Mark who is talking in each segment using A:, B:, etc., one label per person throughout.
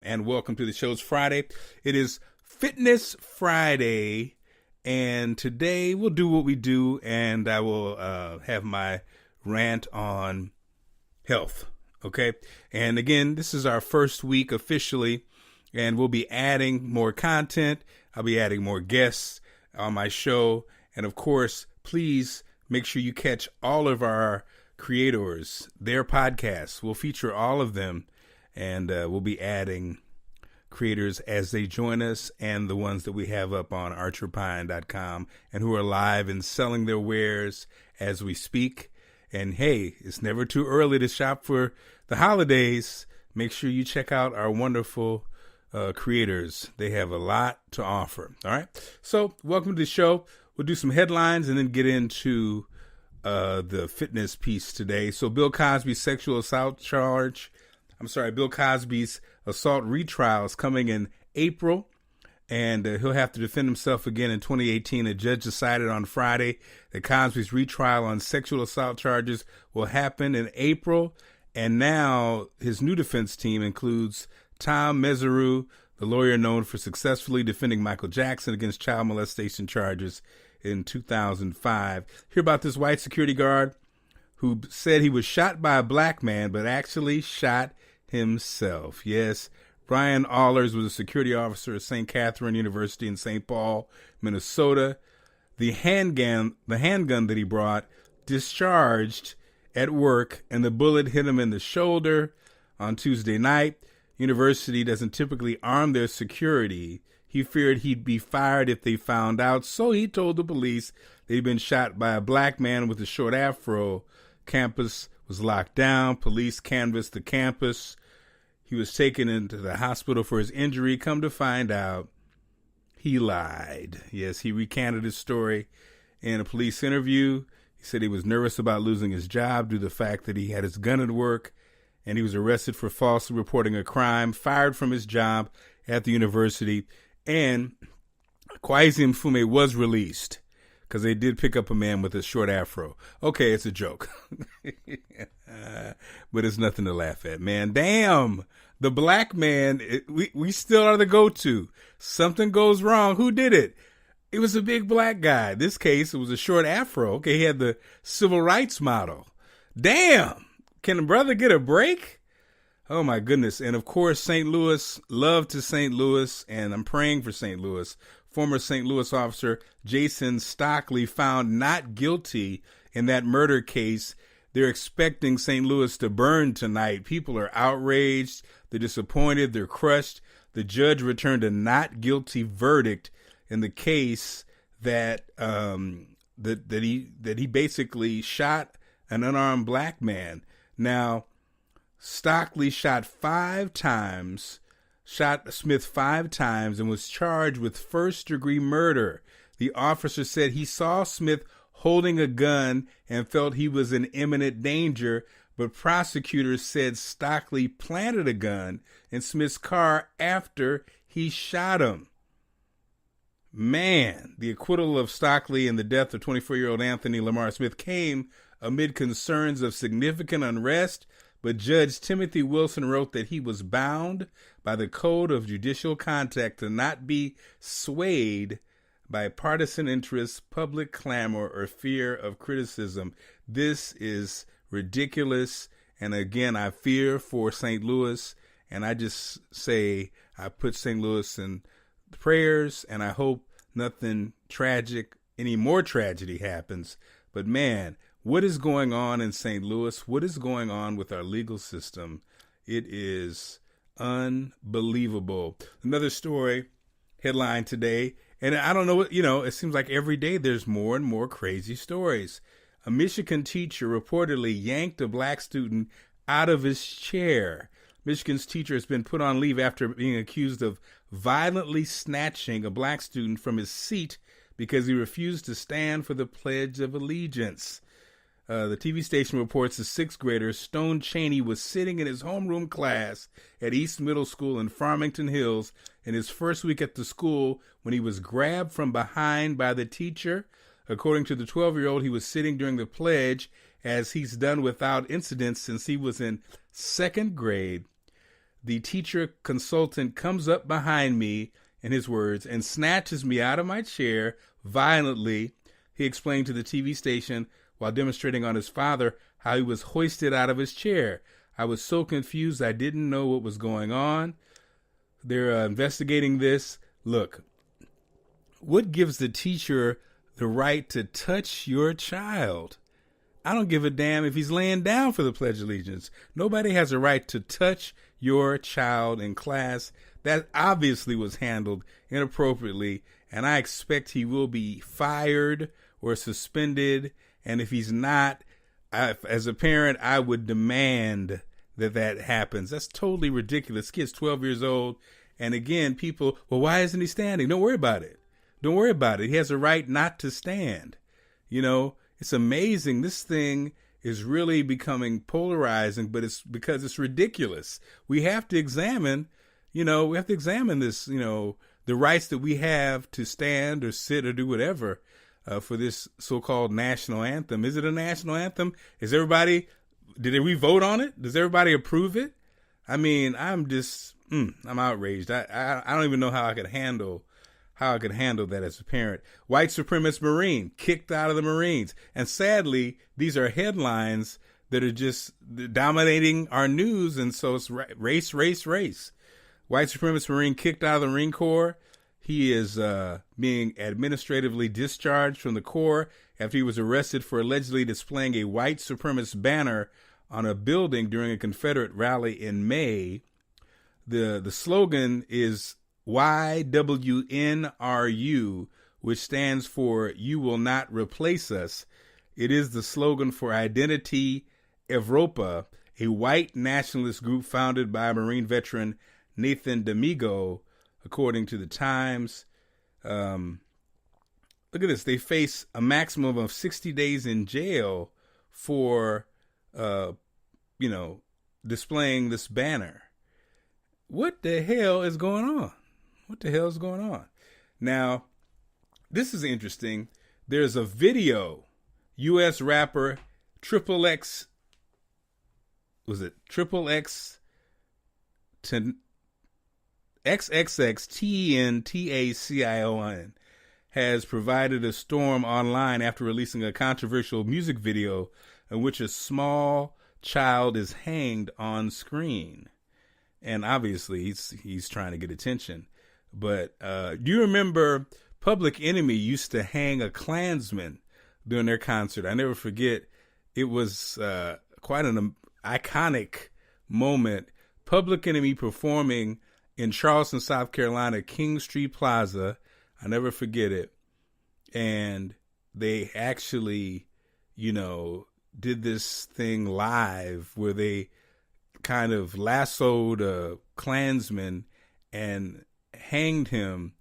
A: and welcome to the show's Friday. It is Fitness Friday, and today we'll do what we do, and I will have my rant on health, okay? And again, this is our first week officially, and we'll be adding more content. I'll be adding more guests on my show, and of course, please make sure you catch all of our creators, their podcasts. We'll feature all of them, and we'll be adding creators as they join us, and the ones that we have up on archerpine.com and who are live and selling their wares as we speak. And hey, it's never too early to shop for the holidays. Make sure you check out our wonderful creators. They have a lot to offer. All right. So welcome to the show. We'll do some headlines and then get into the fitness piece today. So Bill Cosby's assault retrial is coming in April, and he'll have to defend himself again in 2018. A judge decided on Friday that Cosby's retrial on sexual assault charges will happen in April, and now his new defense team includes Tom Mesereau, the lawyer known for successfully defending Michael Jackson against child molestation charges in 2005. Hear about this white security guard who said he was shot by a black man, but actually shot himself. Yes, Brian Allers was a security officer at St. Catherine University in St. Paul, Minnesota. The handgun that he brought discharged at work, and the bullet hit him in the shoulder on Tuesday night. University doesn't typically arm their security. He feared he'd be fired if they found out, so he told the police that he'd been shot by a black man with a short afro. Campus was locked down. Police canvassed the campus. He was taken into the hospital for his injury. Come to find out, he lied. Yes, he recanted his story in a police interview. He said he was nervous about losing his job due to the fact that he had his gun at work, and he was arrested for falsely reporting a crime, fired from his job at the university, and Kwesi Mfume was released because they did pick up a man with a short afro. Okay, it's a joke. But it's nothing to laugh at, man. Damn, the black man, we still are the go-to. Something goes wrong. Who did it? It was a big black guy. This case, it was a short afro. Okay, he had the civil rights model. Damn, can a brother get a break? Oh, my goodness. And, of course, St. Louis, love to St. Louis, and I'm praying for St. Louis. Former St. Louis officer Jason Stockley found not guilty in that murder case. They're expecting St. Louis to burn tonight. People are outraged. They're disappointed. They're crushed. The judge returned a not guilty verdict in the case that he basically shot an unarmed black man. Now, Stockley shot Smith 5 times and was charged with first-degree murder. The officer said he saw Smith holding a gun and felt he was in imminent danger, but prosecutors said Stockley planted a gun in Smith's car after he shot him. Man, the acquittal of Stockley and the death of 24-year-old Anthony Lamar Smith came amid concerns of significant unrest, but Judge Timothy Wilson wrote that he was bound by the Code of Judicial Conduct to not be swayed by partisan interests, public clamor, or fear of criticism. This is ridiculous. And again, I fear for St. Louis, and I just say I put St. Louis in prayers, and I hope nothing tragic, any more tragedy happens. But man, what is going on in St. Louis? What is going on with our legal system? It is unbelievable. Another story, headline today, and I don't know what, it seems like every day there's more and more crazy stories. A Michigan teacher reportedly yanked a black student out of his chair. Michigan's teacher has been put on leave after being accused of violently snatching a black student from his seat because he refused to stand for the Pledge of Allegiance. The TV station reports the sixth grader, Stone Chaney, was sitting in his homeroom class at East Middle School in Farmington Hills in his first week at the school when he was grabbed from behind by the teacher. According to the 12-year-old, he was sitting during the pledge, as he's done without incident since he was in second grade. the teacher consultant comes up behind me, in his words, and snatches me out of my chair violently. He explained to the TV station while demonstrating on his father how he was hoisted out of his chair. I was so confused I didn't know what was going on. They're investigating this. Look, what gives the teacher the right to touch your child? I don't give a damn if he's laying down for the Pledge of Allegiance. Nobody has a right to touch your child in class. That obviously was handled inappropriately, and I expect he will be fired or suspended. And if he's not, as a parent, I would demand that happens. That's totally ridiculous. Kid's 12 years old. And again, people, well, why isn't he standing? Don't worry about it. Don't worry about it. He has a right not to stand. You know, it's amazing. This thing is really becoming polarizing, but it's because it's ridiculous. We have to examine, this, the rights that we have to stand or sit or do whatever for this so-called national anthem. Is it a national anthem? Did we vote on it? Does everybody approve it? I mean, I'm outraged. I don't even know how I could handle that as a parent. White supremacist Marine kicked out of the Marines. And sadly, these are headlines that are just dominating our news. And so it's race, race, race. White supremacist Marine kicked out of the Marine Corps. He is being administratively discharged from the Corps after he was arrested for allegedly displaying a white supremacist banner on a building during a Confederate rally in May. The slogan is YWNRU, which stands for "You Will Not Replace Us." It is the slogan for Identity Evropa, a white nationalist group founded by Marine veteran Nathan D'Amigo, according to the Times. Look at this. They face a maximum of 60 days in jail for, displaying this banner. What the hell is going on? What the hell is going on? Now, this is interesting. There's a video. U.S. rapper XXX XXXTentacion has provided a storm online after releasing a controversial music video in which a small child is hanged on screen. And obviously he's trying to get attention. But do you remember Public Enemy used to hang a Klansman during their concert? I never forget. It was quite an iconic moment. Public Enemy performing in Charleston, South Carolina, King Street Plaza. I never forget it. And they actually, did this thing live where they kind of lassoed a Klansman and hanged him,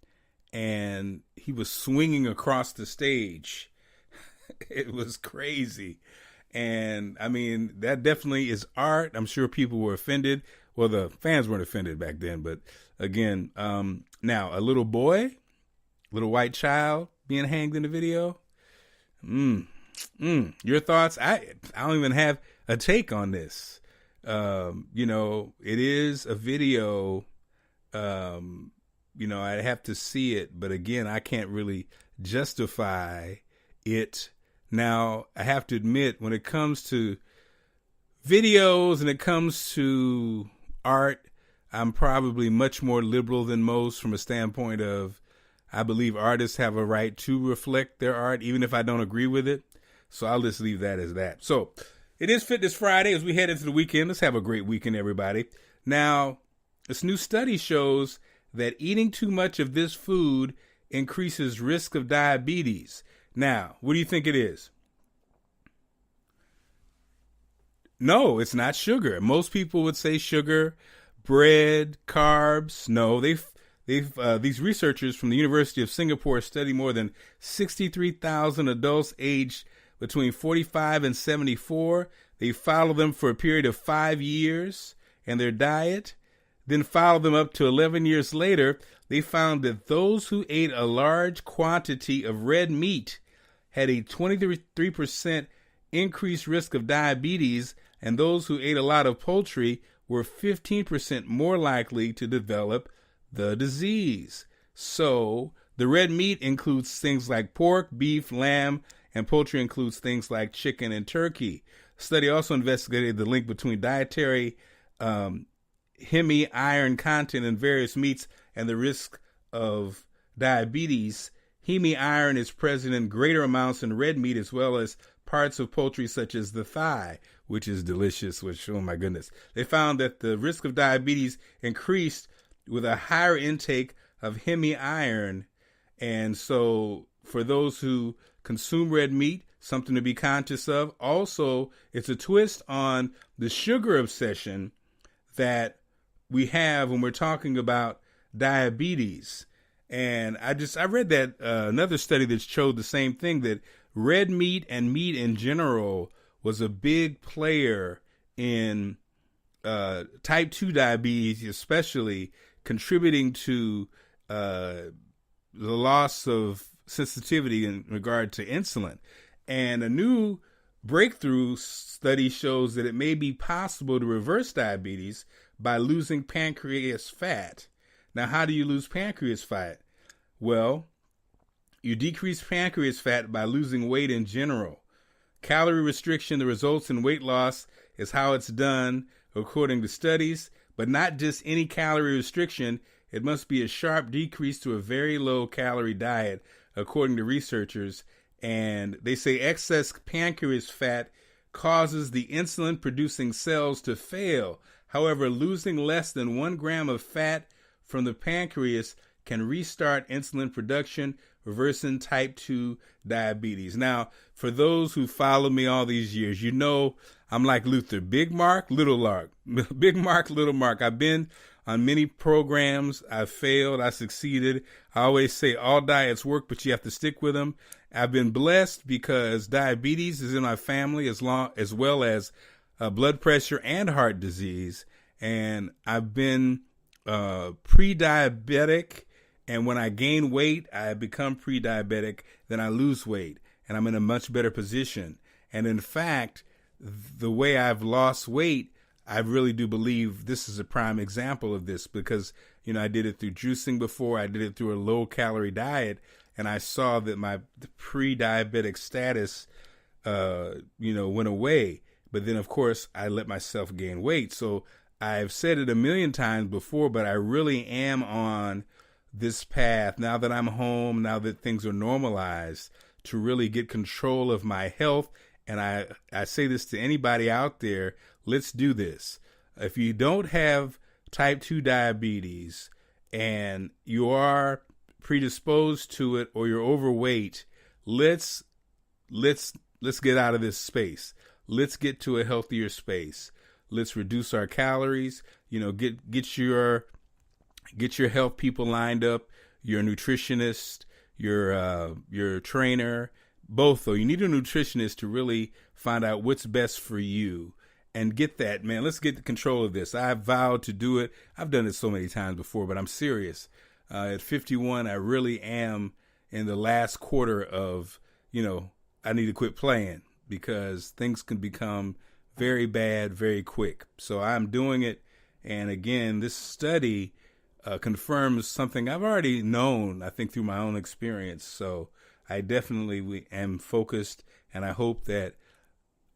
A: and he was swinging across the stage. It was crazy. And I mean, that definitely is art. I'm sure people were offended. Well, the fans weren't offended back then, but again, now a little white child being hanged in the video. Your thoughts? I don't even have a take on this. It is a video. I'd have to see it, but again, I can't really justify it. Now, I have to admit, when it comes to videos and it comes to art, I'm probably much more liberal than most from a standpoint of, I believe artists have a right to reflect their art, even if I don't agree with it. So I'll just leave that as that. So it is Fitness Friday as we head into the weekend. Let's have a great weekend, everybody. Now, this new study shows that eating too much of this food increases risk of diabetes. Now, what do you think it is? No, it's not sugar. Most people would say sugar, bread, carbs. No, these researchers from the University of Singapore studied more than 63,000 adults aged between 45 and 74. They followed them for a period of 5 years and their diet, then followed them up to 11 years later. They found that those who ate a large quantity of red meat had a 23% increased risk of diabetes, and those who ate a lot of poultry were 15% more likely to develop the disease. So the red meat includes things like pork, beef, lamb, and poultry includes things like chicken and turkey. The study also investigated the link between dietary hemi iron content in various meats and the risk of diabetes. Hemi iron is present in greater amounts in red meat as well as parts of poultry such as the thigh, which is delicious, which, oh my goodness. They found that the risk of diabetes increased with a higher intake of hemi iron. And so for those who consume red meat, something to be conscious of. Also, it's a twist on the sugar obsession that we have when we're talking about diabetes. And I read that another study that showed the same thing, that red meat and meat in general was a big player in type 2 diabetes, especially contributing to the loss of sensitivity in regard to insulin. And a new breakthrough study shows that it may be possible to reverse diabetes by losing pancreas fat. Now, how do you lose pancreas fat? Well, you decrease pancreas fat by losing weight in general. Calorie restriction that results in weight loss is how it's done according to studies, but not just any calorie restriction. It must be a sharp decrease to a very low calorie diet, according to researchers. And they say excess pancreas fat causes the insulin producing cells to fail. However, losing less than 1 gram of fat from the pancreas can restart insulin production, reversing type 2 diabetes. Now, for those who follow me all these years, you know I'm like Luther. Big Mark, Little Mark. Big Mark, Little Mark. I've been on many programs. I've failed. I succeeded. I always say all diets work, but you have to stick with them. I've been blessed because diabetes is in my family as well as blood pressure and heart disease. And I've been pre-diabetic. And when I gain weight, I become pre-diabetic, then I lose weight, and I'm in a much better position. And in fact, the way I've lost weight, I really do believe this is a prime example of this because, I did it through juicing before. I did it through a low-calorie diet, and I saw that my pre-diabetic status, went away. But then, of course, I let myself gain weight. So I've said it a million times before, but I really am on this path now that I'm home, now that things are normalized, to really get control of my health. And I say this to anybody out there, let's do this. If you don't have type 2 diabetes and you are predisposed to it or you're overweight, let's get out of this space. Let's get to a healthier space. Let's reduce our calories, get your health people lined up, your nutritionist, your trainer, both though. You need a nutritionist to really find out what's best for you and get that, man. Let's get control of this. I vowed to do it. I've done it so many times before, but I'm serious. At 51, I really am in the last quarter of, I need to quit playing because things can become very bad very quick. So I'm doing it. And again, this study confirms something I've already known, I think, through my own experience. So I definitely am focused, and I hope that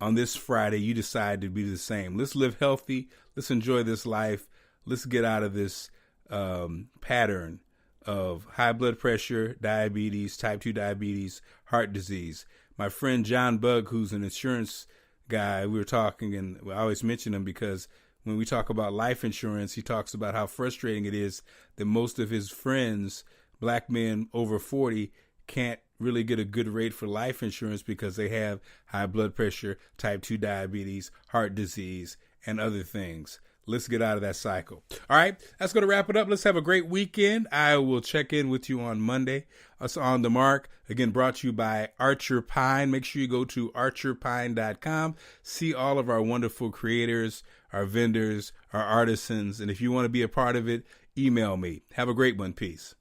A: on this Friday you decide to be the same. Let's live healthy. Let's enjoy this life. Let's get out of this pattern of high blood pressure, diabetes, type 2 diabetes, heart disease. My friend John Bugg, who's an insurance guy, we were talking, and I always mention him because when we talk about life insurance, he talks about how frustrating it is that most of his friends, black men over 40, can't really get a good rate for life insurance because they have high blood pressure, type 2 diabetes, heart disease, and other things. Let's get out of that cycle. All right, that's going to wrap it up. Let's have a great weekend. I will check in with you on Monday. Us On The Marc, again, brought to you by Archer Pine. Make sure you go to archerpine.com. See all of our wonderful creators, our vendors, our artisans. And if you want to be a part of it, email me. Have a great one. Peace.